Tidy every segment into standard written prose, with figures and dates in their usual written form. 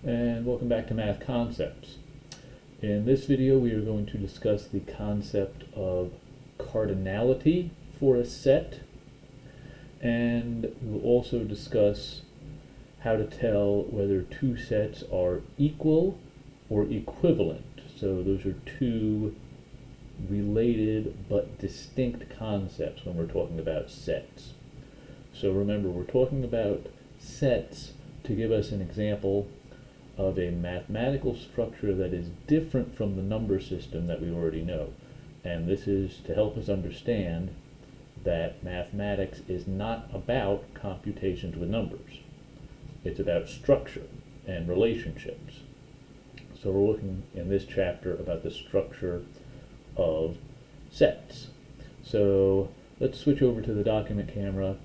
And welcome back to Math Concepts. In this video we are going to discuss the concept of cardinality for a set, and we'll also discuss how to tell whether two sets are equal or equivalent. So those are two related but distinct concepts when we're talking about sets. So remember, we're talking about sets to give us an example of a mathematical structure that is different from the number system that we already know. And this is to help us understand that mathematics is not about computations with numbers. It's about structure and relationships. So we're looking in this chapter about the structure of sets. So let's switch over to the document camera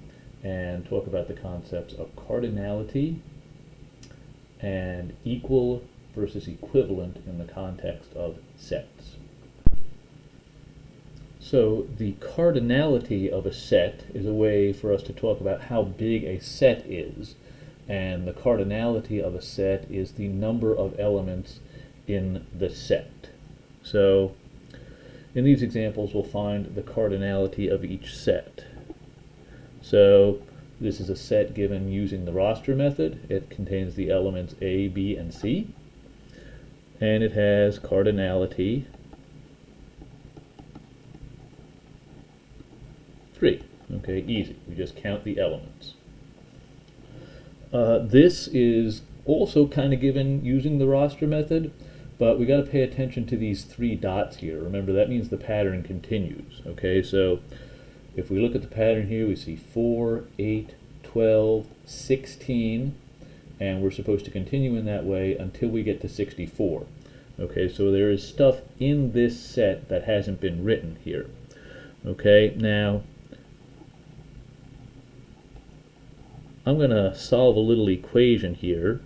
and talk about the concepts of cardinality and equal versus equivalent in the context of sets. So the cardinality of a set is a way for us to talk about how big a set is, and the cardinality of a set is the number of elements in the set. So in these examples we'll find the cardinality of each set. So this is a set given using the roster method. It contains the elements A, B, and C, and it has cardinality 3. Okay, easy. We just count the elements. This is also kind of given using the roster method, but we got to pay attention to these 3 dots here. Remember, that means the pattern continues. Okay, so if we look at the pattern here, we see 4, 8, 12, 16, and we're supposed to continue in that way until we get to 64. Okay, so there is stuff in this set that hasn't been written here. Okay, now I'm going to solve a little equation here.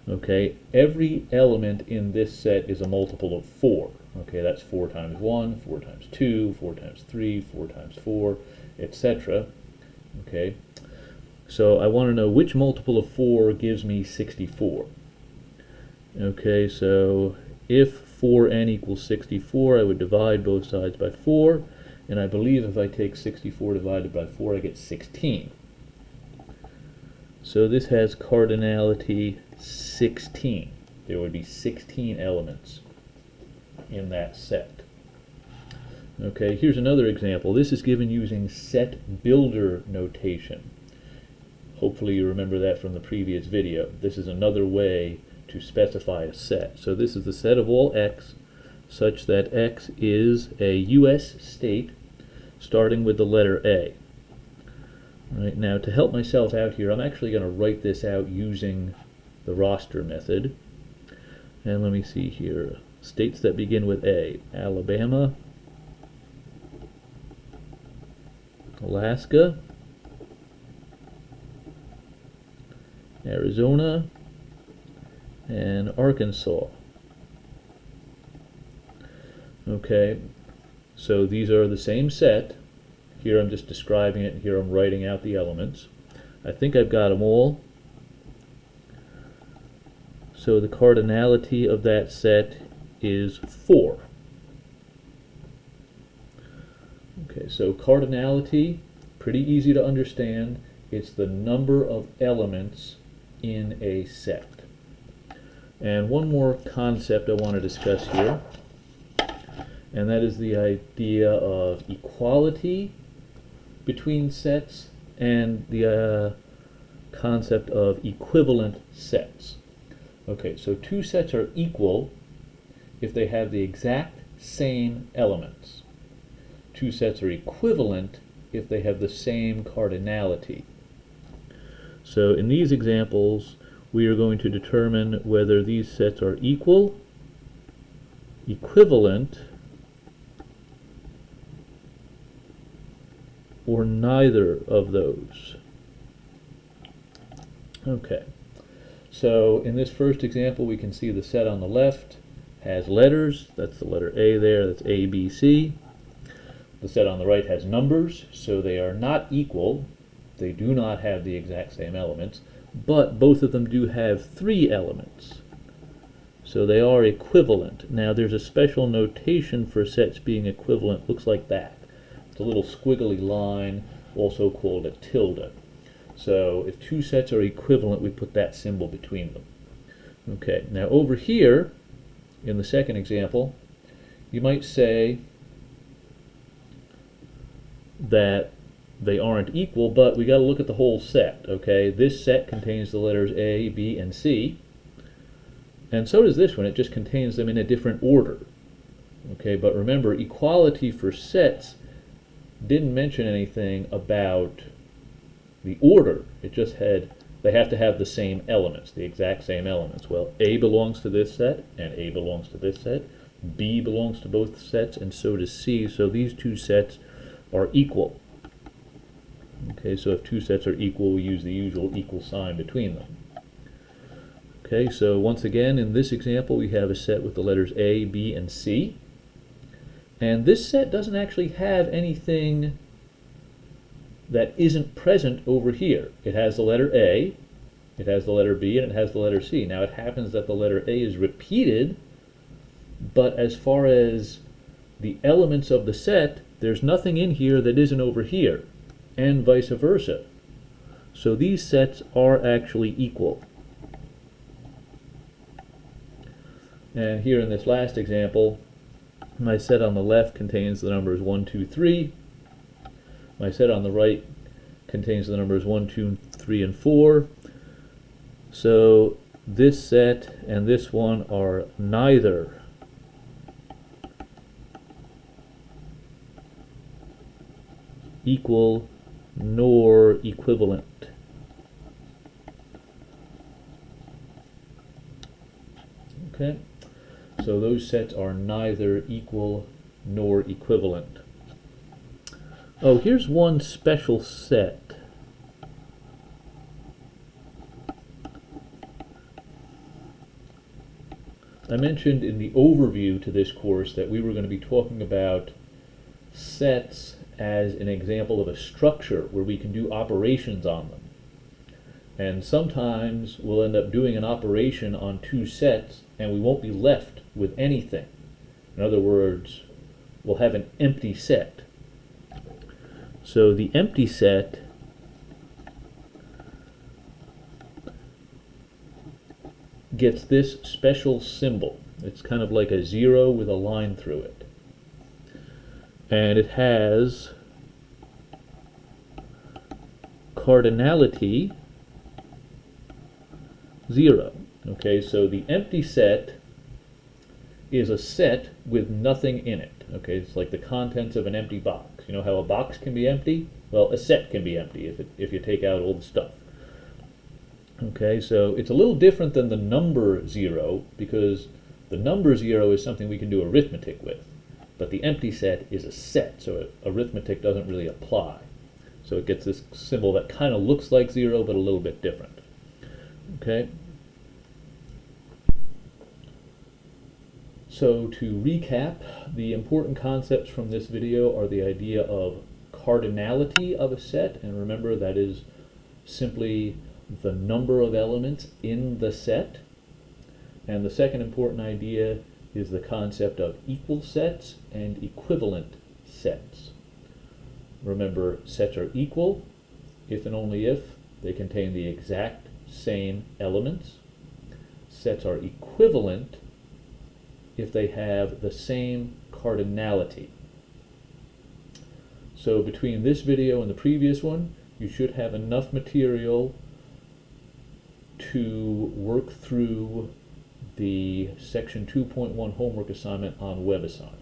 Okay, every element in this set is a multiple of 4. Okay, that's 4 times 1, 4 times 2, 4 times 3, 4 times 4, etc. Okay, so I want to know which multiple of 4 gives me 64. Okay, so if 4n equals 64, I would divide both sides by 4, and I believe if I take 64 divided by 4, I get 16. So this has cardinality 16. There would be 16 elements in that set. Okay, here's another example. This is given using set builder notation. Hopefully you remember that from the previous video. This is another way to specify a set. So this is the set of all x such that x is a US state starting with the letter A. All right, now to help myself out here, I'm actually going to write this out using the roster method. And let me see here. States that begin with A: Alabama, Alaska, Arizona, and Arkansas. Okay, so these are the same set. Here I'm just describing it, and here I'm writing out the elements. I think I've got them all. So the cardinality of that set is 4. Okay, so cardinality, pretty easy to understand. It's the number of elements in a set. And one more concept I want to discuss here, and that is the idea of equality between sets and the concept of equivalent sets. Okay, so two sets are equal if they have the exact same elements. Two sets are equivalent if they have the same cardinality. So in these examples, we are going to determine whether these sets are equal, equivalent, or neither of those. Okay, so in this first example we can see the set on the left has letters. That's the letter A there, that's A, B, C. The set on the right has numbers, so they are not equal. They do not have the exact same elements, but both of them do have 3 elements. So they are equivalent. Now there's a special notation for sets being equivalent. Looks like that. It's a little squiggly line, also called a tilde. So if 2 sets are equivalent, we put that symbol between them. Okay, now over here, in the second example, you might say that they aren't equal, but we got to look at the whole set. Okay, this set contains the letters A, B, and C, and so does this one. It just contains them in a different order. Okay, but remember, equality for sets didn't mention anything about the order. It just had, they have to have the same elements, the exact same elements. Well, A belongs to this set, and A belongs to this set. B belongs to both sets, and so does C. So these 2 sets are equal. Okay, so if 2 sets are equal, we use the usual equal sign between them. Okay, so once again, in this example, we have a set with the letters A, B, and C. And this set doesn't actually have anything that isn't present over here. It has the letter A, it has the letter B, and it has the letter C. Now it happens that the letter A is repeated, but as far as the elements of the set, there's nothing in here that isn't over here, and vice versa. So these sets are actually equal. And here in this last example, my set on the left contains the numbers 1, 2, 3. My set on the right contains the numbers 1, 2, 3, and 4. So this set and this one are neither equal nor equivalent. Okay, so those sets are neither equal nor equivalent. Oh, here's one special set. I mentioned in the overview to this course that we were going to be talking about sets as an example of a structure where we can do operations on them. And sometimes we'll end up doing an operation on 2 sets and we won't be left with anything. In other words, we'll have an empty set. So the empty set gets this special symbol. It's kind of like a 0 with a line through it. And it has cardinality 0. Okay, so the empty set is a set with nothing in it. Okay, it's like the contents of an empty box. You know how a box can be empty? Well, a set can be empty if you take out all the stuff. Okay, so it's a little different than the number 0, because the number 0 is something we can do arithmetic with. But the empty set is a set, so arithmetic doesn't really apply. So it gets this symbol that kind of looks like 0, but a little bit different. Okay? So to recap, the important concepts from this video are the idea of cardinality of a set, and remember that is simply the number of elements in the set. And the second important idea is the concept of equal sets and equivalent sets. Remember, sets are equal if and only if they contain the exact same elements. Sets are equivalent if they have the same cardinality. So between this video and the previous one, you should have enough material to work through the section 2.1 homework assignment on WebAssign.